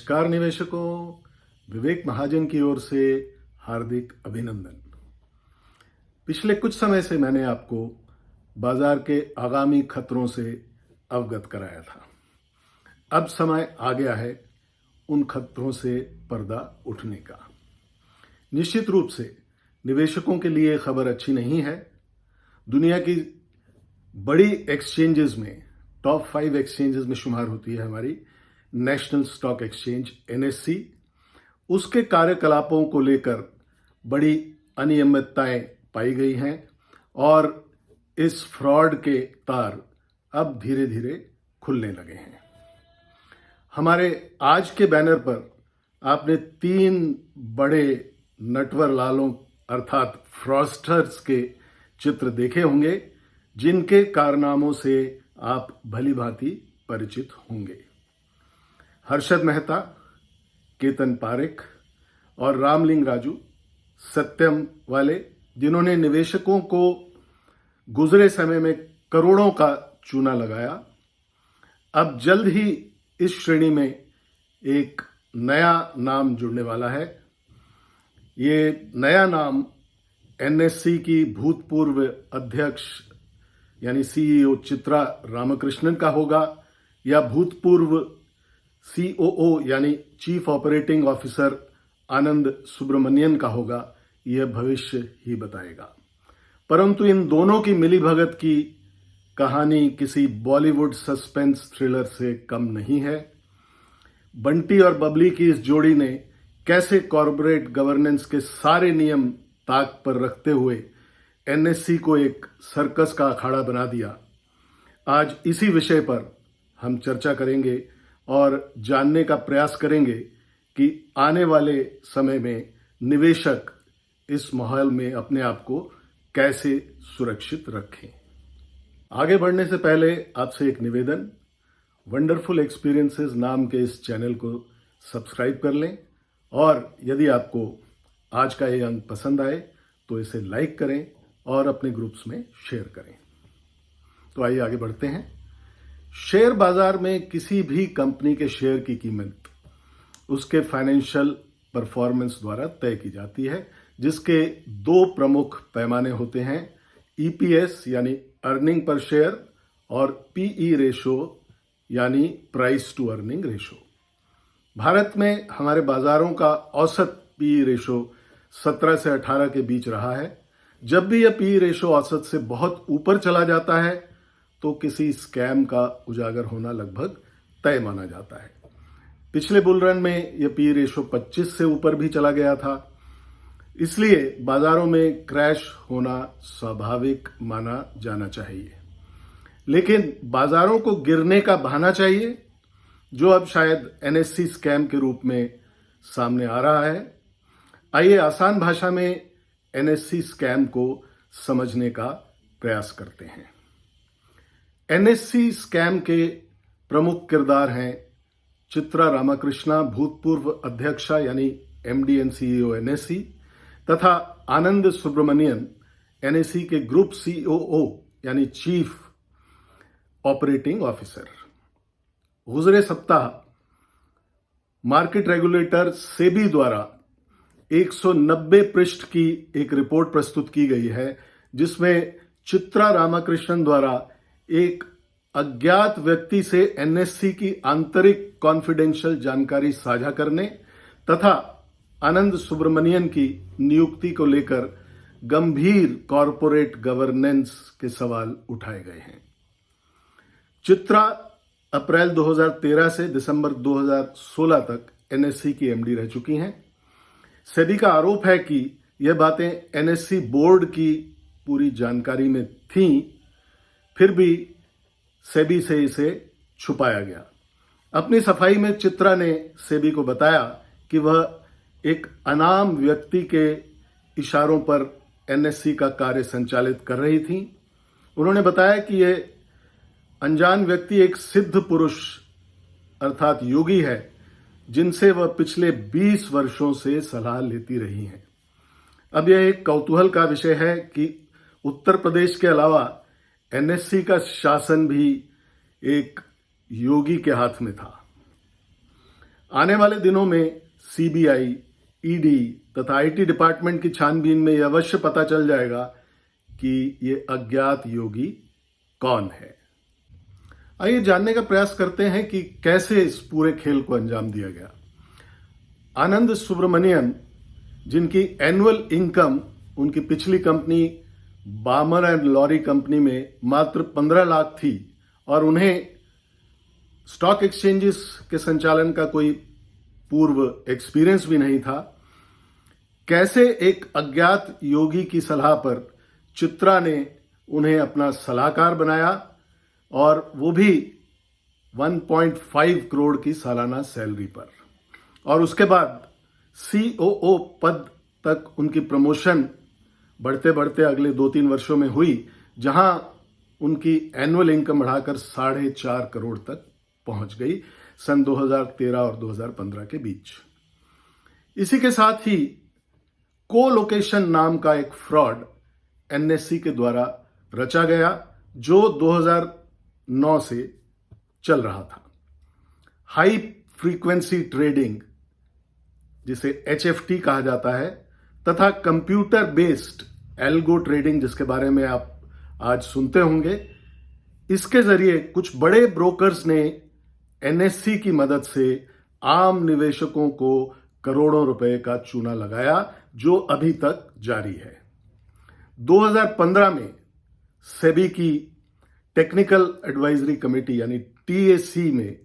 नमस्कार निवेशकों, विवेक महाजन की ओर से हार्दिक अभिनंदन। पिछले कुछ समय से मैंने आपको बाजार के आगामी खतरों से अवगत कराया था। अब समय आ गया है उन खतरों से पर्दा उठने का। निश्चित रूप से निवेशकों के लिए खबर अच्छी नहीं है। दुनिया की बड़ी एक्सचेंजेस में, टॉप 5 एक्सचेंजेस में शुमार होती है हमारी नेशनल स्टॉक एक्सचेंज NSE। उसके कार्यकलापों को लेकर बड़ी अनियमितताएं पाई गई हैं और इस फ्रॉड के तार अब धीरे धीरे खुलने लगे हैं। हमारे आज के बैनर पर आपने 3 बड़े नटवर लालों अर्थात फ्रॉस्टर्स के चित्र देखे होंगे, जिनके कारनामों से आप भली भांति परिचित होंगे। हर्षद मेहता, केतन पारेख और रामलिंग राजू सत्यम वाले, जिन्होंने निवेशकों को गुजरे समय में करोड़ों का चूना लगाया, अब जल्द ही इस श्रेणी में एक नया नाम जुड़ने वाला है। ये नया नाम NSE की भूतपूर्व अध्यक्ष यानी CEO चित्रा रामकृष्णन का होगा या भूतपूर्व COO यानी चीफ ऑपरेटिंग ऑफिसर आनंद सुब्रमण्यन का होगा, यह भविष्य ही बताएगा। परंतु इन दोनों की मिलीभगत की कहानी किसी बॉलीवुड सस्पेंस थ्रिलर से कम नहीं है। बंटी और बबली की इस जोड़ी ने कैसे कॉर्पोरेट गवर्नेंस के सारे नियम ताक पर रखते हुए NSE को एक सर्कस का अखाड़ा बना दिया, आज इसी विषय पर हम चर्चा करेंगे और जानने का प्रयास करेंगे कि आने वाले समय में निवेशक इस माहौल में अपने आप को कैसे सुरक्षित रखें। आगे बढ़ने से पहले आपसे एक निवेदन, वंडरफुल एक्सपीरियंसेस नाम के इस चैनल को सब्सक्राइब कर लें और यदि आपको आज का ये अंक पसंद आए तो इसे लाइक करें और अपने ग्रुप्स में शेयर करें। तो आइए आगे बढ़ते हैं। शेयर बाजार में किसी भी कंपनी के शेयर की कीमत उसके फाइनेंशियल परफॉर्मेंस द्वारा तय की जाती है, जिसके 2 प्रमुख पैमाने होते हैं, EPS यानी अर्निंग पर शेयर और PE रेशो यानी price to earning ratio. Bharat में हमारे बाजारों का औसत PE रेशो 17 से 18 के बीच रहा है। जब भी यह PE रेशो औसत से बहुत ऊपर चला जाता है तो किसी स्कैम का उजागर होना लगभग तय माना जाता है। पिछले बुल रन में यह PE रेशो 25 से ऊपर भी चला गया था, इसलिए बाजारों में क्रैश होना स्वाभाविक माना जाना चाहिए। लेकिन बाजारों को गिरने का बहाना चाहिए, जो अब शायद NSE स्कैम के रूप में सामने आ रहा है। आइए आसान भाषा में NSE स्कैम को समझने का प्रयास करते हैं। NSE स्कैम के प्रमुख किरदार हैं चित्रा रामकृष्णा, भूतपूर्व अध्यक्षा यानी MD and CEO NSE, तथा आनंद सुब्रमण्यन, NSE के ग्रुप COO यानी चीफ ऑपरेटिंग ऑफिसर। गुजरे सप्ताह मार्केट रेगुलेटर सेबी द्वारा 190 पृष्ठ की एक रिपोर्ट प्रस्तुत की गई है, जिसमें चित्रा रामकृष्णन द्वारा एक अज्ञात व्यक्ति से NSE की आंतरिक कॉन्फिडेंशियल जानकारी साझा करने तथा आनंद सुब्रमण्यन की नियुक्ति को लेकर गंभीर कॉरपोरेट गवर्नेंस के सवाल उठाए गए हैं। चित्रा अप्रैल 2013 से दिसंबर 2016 तक NSE की MD रह चुकी हैं। सेबी का आरोप है कि यह बातें NSE बोर्ड की पूरी जानकारी में थीं, फिर भी सेबी से इसे छुपाया गया। अपनी सफाई में चित्रा ने सेबी को बताया कि वह एक अनाम व्यक्ति के इशारों पर NSE का कार्य संचालित कर रही थी। उन्होंने बताया कि यह अनजान व्यक्ति एक सिद्ध पुरुष अर्थात योगी है, जिनसे वह पिछले 20 वर्षों से सलाह लेती रही हैं। अब यह एक कौतूहल का विषय है कि उत्तर प्रदेश के अलावा NSE का शासन भी एक योगी के हाथ में था। आने वाले दिनों में सीबीआई, ईडी तथा आईटी डिपार्टमेंट की छानबीन में यह अवश्य पता चल जाएगा कि ये अज्ञात योगी कौन है। आइए जानने का प्रयास करते हैं कि कैसे इस पूरे खेल को अंजाम दिया गया। आनंद सुब्रमण्यन, जिनकी एनुअल इनकम उनकी पिछली company Balmer and Lawrie company में मात्र 15 लाख थी और उन्हें स्टॉक एक्सचेंजेस के संचालन का कोई पूर्व एक्सपीरियंस भी नहीं था, कैसे एक अज्ञात योगी की सलाह पर चित्रा ने उन्हें अपना सलाहकार बनाया और वो भी 1.5 करोड़ की सालाना सैलरी पर, और उसके बाद सीओओ पद तक उनकी प्रमोशन बढ़ते बढ़ते अगले 2-3 वर्षों में हुई, जहां उनकी एनुअल इनकम बढ़ाकर 4.5 करोड़ तक पहुंच गई सन 2013 और 2015 के बीच। इसी के साथ ही कोलोकेशन नाम का एक फ्रॉड एनएससी के द्वारा रचा गया, जो 2009 से चल रहा था। हाई फ्रीक्वेंसी ट्रेडिंग, जिसे एचएफटी कहा जाता है, तथा कंप्यूटर बेस्ड एल्गो ट्रेडिंग, जिसके बारे में आप आज सुनते होंगे, इसके जरिए कुछ बड़े ब्रोकर्स ने एनएससी की मदद से आम निवेशकों को करोड़ों रुपए का चूना लगाया, जो अभी तक जारी है। 2015 में सेबी की टेक्निकल एडवाइजरी कमेटी यानी टीएसी में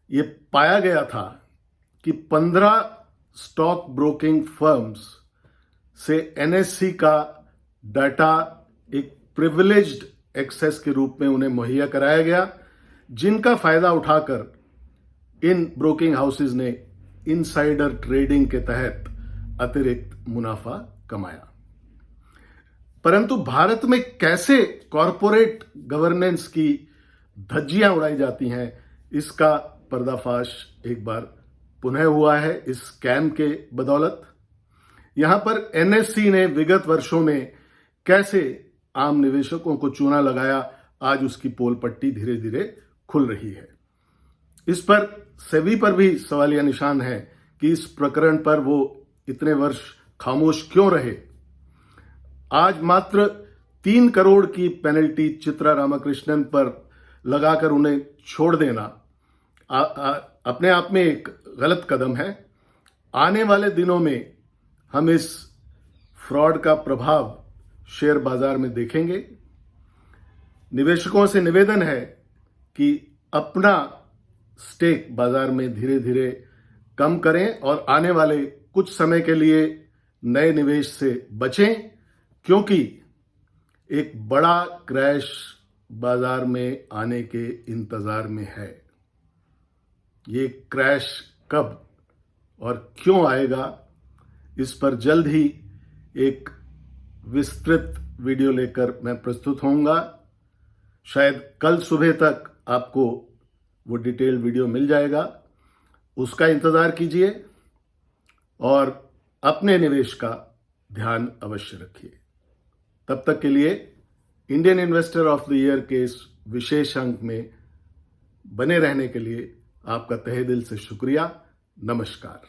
यह पाया गया था कि 15 स्टॉक ब्रोकिंग फर्म्स से एनएससी का डाटा एक प्रिविलेज्ड एक्सेस के रूप में उन्हें मुहैया कराया गया, जिनका फायदा उठाकर इन ब्रोकिंग हाउसेज ने इनसाइडर ट्रेडिंग के तहत अतिरिक्त मुनाफा कमाया। परंतु भारत में कैसे कॉरपोरेट गवर्नेंस की धज्जियां उड़ाई जाती हैं, इसका पर्दाफाश एक बार पुनः हुआ है इस स्कैम के बदौलत। यहां पर एनएससी ने विगत वर्षों में कैसे आम निवेशकों को चूना लगाया, आज उसकी पोल पट्टी धीरे धीरे खुल रही है। इस पर सेबी पर भी सवालिया निशान है कि इस प्रकरण पर वो इतने वर्ष खामोश क्यों रहे। आज मात्र 3 करोड़ की पेनल्टी चित्रा रामाकृष्णन पर लगाकर उन्हें छोड़ देना अपने आप में एक गलत कदम है। आने वाले दिनों में हम इस फ्रॉड का प्रभाव शेयर बाजार में देखेंगे। निवेशकों से निवेदन है कि अपना स्टेक बाजार में धीरे धीरे कम करें और आने वाले कुछ समय के लिए नए निवेश से बचें, क्योंकि एक बड़ा क्रैश बाजार में आने के इंतजार में है। ये क्रैश कब और क्यों आएगा, इस पर जल्द ही एक विस्तृत वीडियो लेकर मैं प्रस्तुत होऊंगा। शायद कल सुबह तक आपको वो डिटेल वीडियो मिल जाएगा, उसका इंतजार कीजिए और अपने निवेश का ध्यान अवश्य रखिए। तब तक के लिए Indian investor of the year के इस विशेष अंक में बने रहने के लिए आपका तहे दिल से शुक्रिया। नमस्कार।